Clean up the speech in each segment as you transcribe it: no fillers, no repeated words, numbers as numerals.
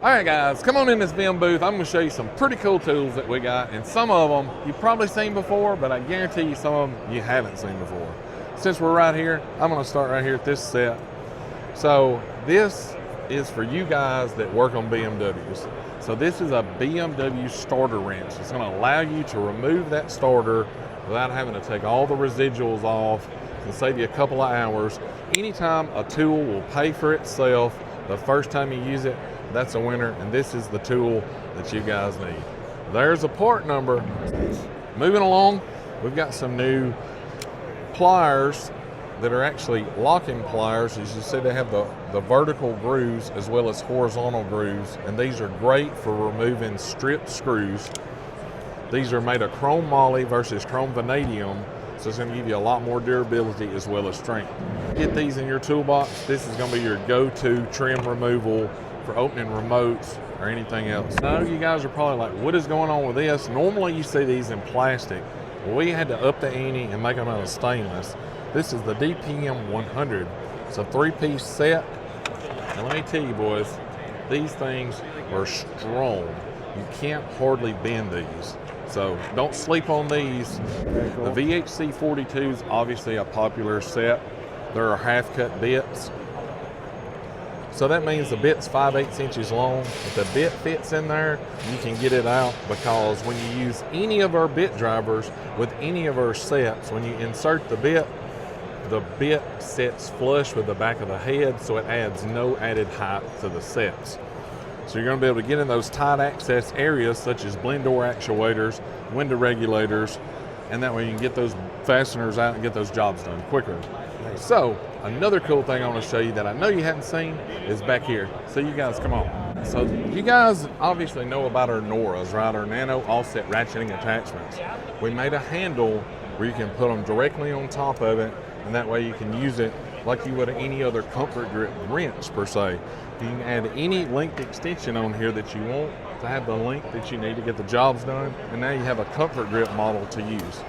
All right, guys, come on in this VIM booth. I'm going to show you some pretty cool tools that we got, and some of them you've probably seen before, but I guarantee you some of them you haven't seen before. Since we're right here, I'm going to start right here at this set. So this is for you guys that work on BMWs. So this is a BMW starter wrench. It's going to allow you to remove that starter without having to take all the residuals off. It'll save you a couple of hours. Anytime a tool will pay for itself the first time you use it, that's a winner, and this is the tool that you guys need. There's a part number. Moving along, we've got some new pliers that are actually locking pliers. As you see, they have the vertical grooves as well as horizontal grooves, and these are great for removing stripped screws. These are made of chrome moly versus chrome vanadium, so it's going to give you a lot more durability as well as strength. Get these in your toolbox. This is going to be your go-to trim removal for opening remotes or anything else. I know you guys are probably like, what is going on with this? Normally you see these in plastic. Well, we had to up the ante and make them out of stainless. This is the DPM 100. It's a 3-piece set. And let me tell you boys, these things are strong. You can't hardly bend these. So don't sleep on these. Cool. The VHC 42 is obviously a popular set. There are half-cut bits. So that means the bit's 5/8 inches long. If the bit fits in there, you can get it out, because when you use any of our bit drivers with any of our sets, when you insert the bit sits flush with the back of the head, so it adds no added height to the sets. So you're going to be able to get in those tight access areas such as blend door actuators, window regulators, and that way you can get those fasteners out and get those jobs done quicker. So another cool thing I want to show you that I know you haven't seen is back here. So you guys, come on. So you guys obviously know about our NORAs, right? Our nano offset ratcheting attachments. We made a handle where you can put them directly on top of it, and that way you can use it like you would any other comfort grip wrench per se. You can add any length extension on here that you want to have the length that you need to get the jobs done, and now you have a comfort grip model to use.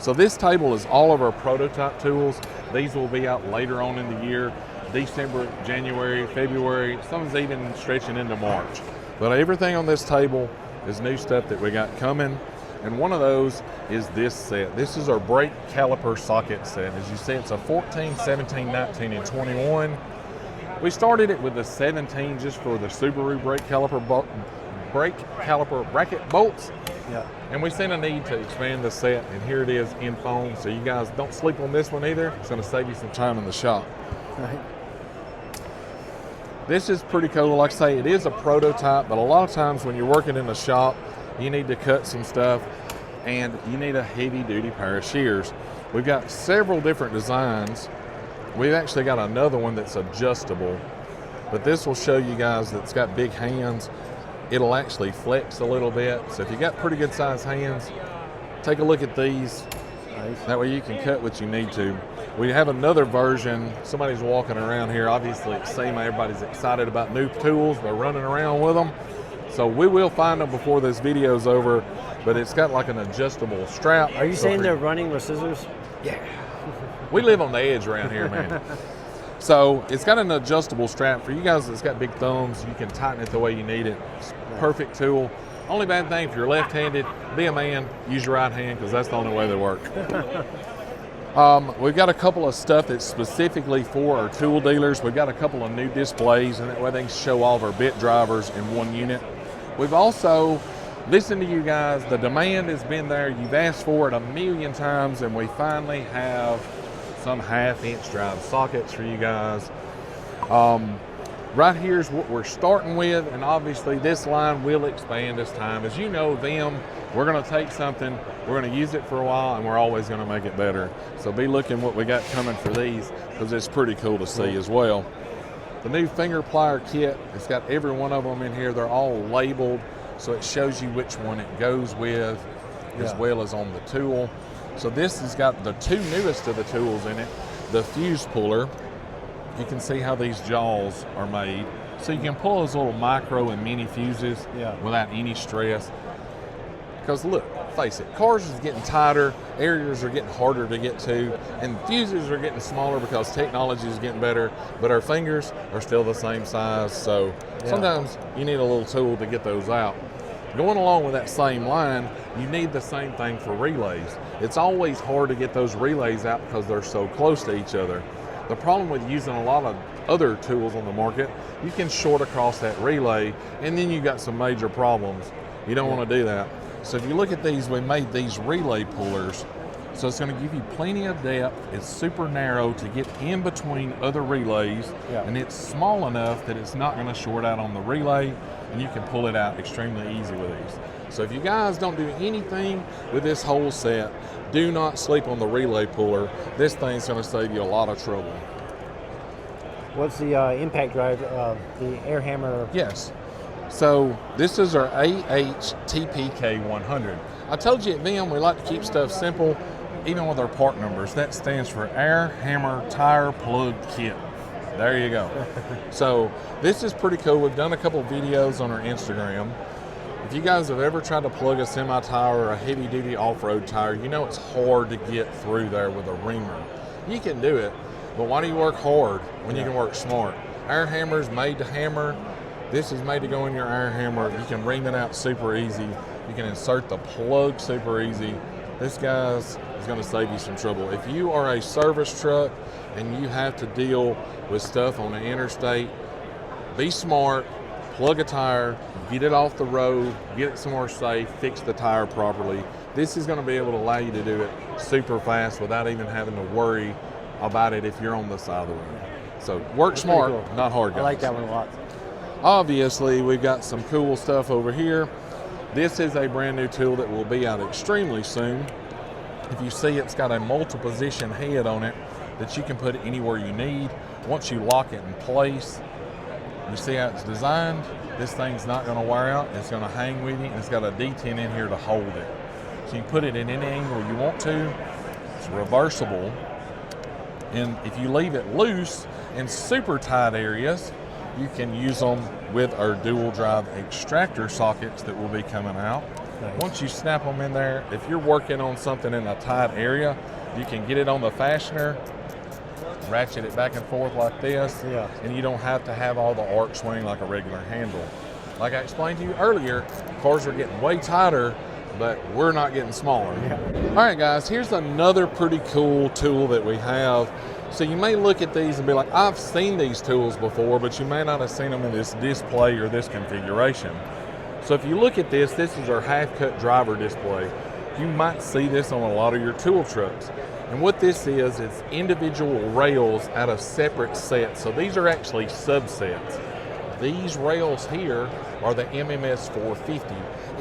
So this table is all of our prototype tools. These will be out later on in the year, December, January, February, some's even stretching into March. But everything on this table is new stuff that we got coming, and one of those is this set. This is our brake caliper socket set. As you see, it's a 14, 17, 19, and 21. We started it with the 17 just for the Subaru brake caliper bracket bolts. Yeah. And we've seen a need to expand the set, and here it is in foam. So you guys don't sleep on this one either. It's going to save you some time in the shop. Right. This is pretty cool. Like I say, it is a prototype, but a lot of times when you're working in the shop, you need to cut some stuff, and you need a heavy-duty pair of shears. We've got several different designs. We've actually got another one that's adjustable, but this will show you guys that it's got big hands. It'll actually flex a little bit. So if you got pretty good sized hands, take a look at these. Nice. That way you can cut what you need to. We have another version. Somebody's walking around here. Obviously at SEMA, everybody's excited about new tools. They're running around with them. So we will find them before this video's over, but it's got like an adjustable strap. Are you saying they're running with scissors? Yeah. We live on the edge around here, man. So it's got an adjustable strap. For you guys that's got big thumbs, you can tighten it the way you need it. It's a perfect tool. Only bad thing, if you're left-handed, be a man, use your right hand, because that's the only way they work. We've got a couple of stuff that's specifically for our tool dealers. We've got a couple of new displays, and that way they can show all of our bit drivers in one unit. We've also listened to you guys. The demand has been there. You've asked for it a million times, and we finally have some 1/2-inch drive sockets for you guys. Right here's what we're starting with, and obviously this line will expand as time. As you know, VIM, we're going to take something, we're going to use it for a while, and we're always going to make it better. So be looking what we got coming for these, because it's pretty cool to see as well. The new finger plier kit, it's got every one of them in here. They're all labeled, so it shows you which one it goes with, as well as on the tool. So this has got the two newest of the tools in it, the fuse puller. You can see how these jaws are made. So you can pull those little micro and mini fuses without any stress. Because look, face it, cars is getting tighter, areas are getting harder to get to, and fuses are getting smaller because technology is getting better, but our fingers are still the same size, so sometimes you need a little tool to get those out. Going along with that same line, you need the same thing for relays. It's always hard to get those relays out because they're so close to each other. The problem with using a lot of other tools on the market, you can short across that relay and then you got some major problems. You don't want to do that. So if you look at these, we made these relay pullers. So it's going to give you plenty of depth. It's super narrow to get in between other relays, and it's small enough that it's not going to short out on the relay, and you can pull it out extremely easy with these. So if you guys don't do anything with this whole set, do not sleep on the relay puller. This thing's going to save you a lot of trouble. What's the impact drive, the air hammer? Yes. So this is our AHTPK100. I told you at VIM we like to keep stuff simple, even with our part numbers. That stands for Air Hammer Tire Plug Kit. There you go. So this is pretty cool. We've done a couple of videos on our Instagram. If you guys have ever tried to plug a semi tire or a heavy duty off-road tire, you know it's hard to get through there with a reamer. You can do it, but why do you work hard when you can work smart? Air hammer is made to hammer. This is made to go in your air hammer. You can ream it out super easy. You can insert the plug super easy. This, guys, is going to save you some trouble. If you are a service truck and you have to deal with stuff on the interstate, be smart, plug a tire, get it off the road, get it somewhere safe, fix the tire properly. This is going to be able to allow you to do it super fast without even having to worry about it if you're on the side of the road. So work smart, cool. Not hard, guys. I like that one a lot. Obviously, we've got some cool stuff over here. This is a brand new tool that will be out extremely soon. If you see, it's got a multiple position head on it that you can put anywhere you need. Once you lock it in place, you see how it's designed. This thing's not going to wear out. It's going to hang with you, and it's got a detent in here to hold it. So you can put it in any angle you want to. It's reversible. And if you leave it loose in super tight areas, you can use them with our dual drive extractor sockets that will be coming out. Nice. Once you snap them in there, if you're working on something in a tight area, you can get it on the fastener, ratchet it back and forth like this, and you don't have to have all the arc swing like a regular handle. Like I explained to you earlier, cars are getting way tighter, but we're not getting smaller. All right, guys, here's another pretty cool tool that we have. So you may look at these and be like, I've seen these tools before, but you may not have seen them in this display or this configuration. So if you look at this, this is our half-cut driver display. You might see this on a lot of your tool trucks. And what this is, it's individual rails out of separate sets. So these are actually subsets. These rails here are the MMS 450.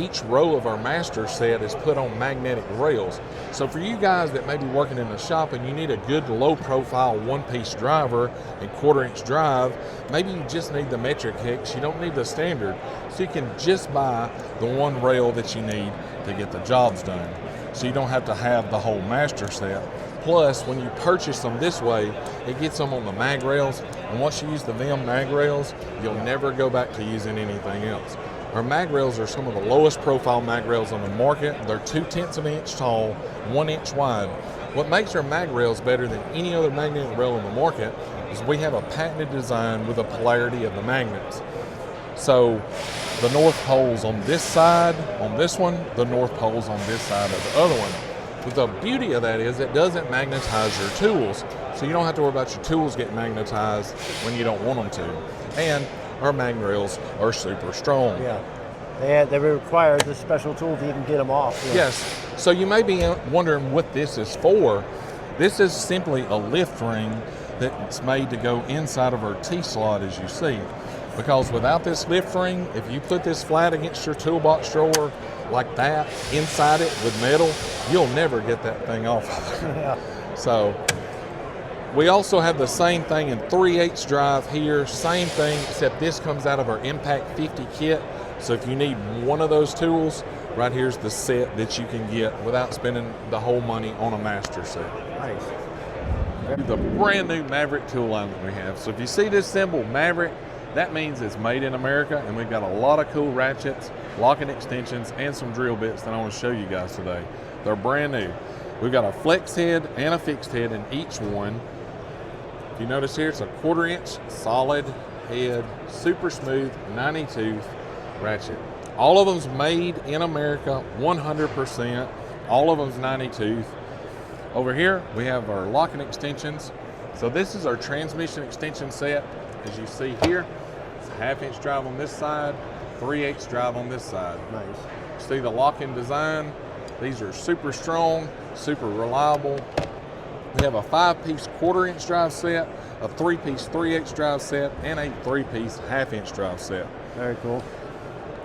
Each row of our master set is put on magnetic rails. So for you guys that may be working in the shop and you need a good low profile one-piece driver and quarter-inch drive, maybe you just need the metric hex, you don't need the standard. So you can just buy the one rail that you need to get the jobs done. So you don't have to have the whole master set. Plus, when you purchase them this way, it gets them on the mag rails, and once you use the VIM mag rails, you'll never go back to using anything else. Our mag rails are some of the lowest profile mag rails on the market. They're 2/10 of an inch tall, 1 inch wide. What makes our mag rails better than any other magnetic rail on the market is we have a patented design with the polarity of the magnets. So the north pole's on this side on this one, the north pole's on this side of the other one. But the beauty of that is it doesn't magnetize your tools, so you don't have to worry about your tools getting magnetized when you don't want them to. And our mag rails are super strong. Yeah, they require this special tool to even get them off. Yes, so you may be wondering what this is for. This is simply a lift ring that's made to go inside of our T-slot, as you see. Because without this lift ring, if you put this flat against your toolbox drawer like that, inside it with metal, you'll never get that thing off. So we also have the same thing in 3/8 drive here, same thing, except this comes out of our Impact 50 kit. So if you need one of those tools, right here's the set that you can get without spending the whole money on a master set. Nice. The brand new Maverick tool line that we have. So if you see this symbol, Maverick, that means it's made in America, and we've got a lot of cool ratchets, locking extensions, and some drill bits that I want to show you guys today. They're brand new. We've got a flex head and a fixed head in each one. If you notice here, it's a 1/4 inch solid head, super smooth, 90 tooth ratchet. All of them's made in America, 100%. All of them's 90 tooth. Over here, we have our locking extensions. So this is our transmission extension set. As you see here, it's a 1/2 inch drive on this side, 3/8 drive on this side. Nice. See the locking design. These are super strong, super reliable. We have a 5-piece 1/4 inch drive set, a 3-piece 3/8 drive set, and a 3-piece 1/2 inch drive set. Very cool.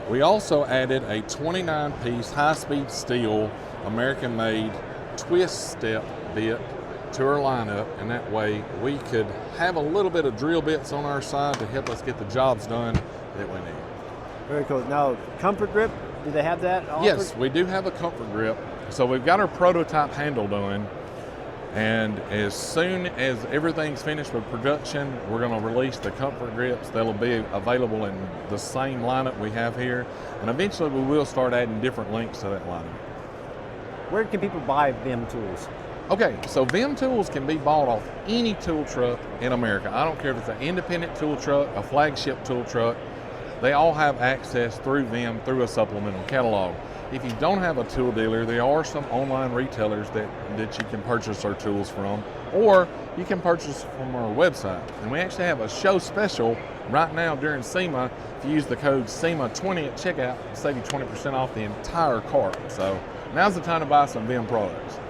We also added a 29-piece high-speed steel, American-made twist step bit to our lineup, and that way we could have a little bit of drill bits on our side to help us get the jobs done that we need. Very cool. Now, comfort grip, do they have that offered? Yes, we do have a comfort grip. So we've got our prototype handle done, and as soon as everything's finished with production, we're going to release the comfort grips. They'll be available in the same lineup we have here, and eventually we will start adding different links to that lineup. Where can people buy VIM tools? Okay, so VIM Tools can be bought off any tool truck in America. I don't care if it's an independent tool truck, a flagship tool truck. They all have access through VIM through a supplemental catalog. If you don't have a tool dealer, there are some online retailers that you can purchase our tools from, or you can purchase from our website. And we actually have a show special right now during SEMA. If you use the code SEMA20 at checkout, it'll save you 20% off the entire cart. So now's the time to buy some VIM products.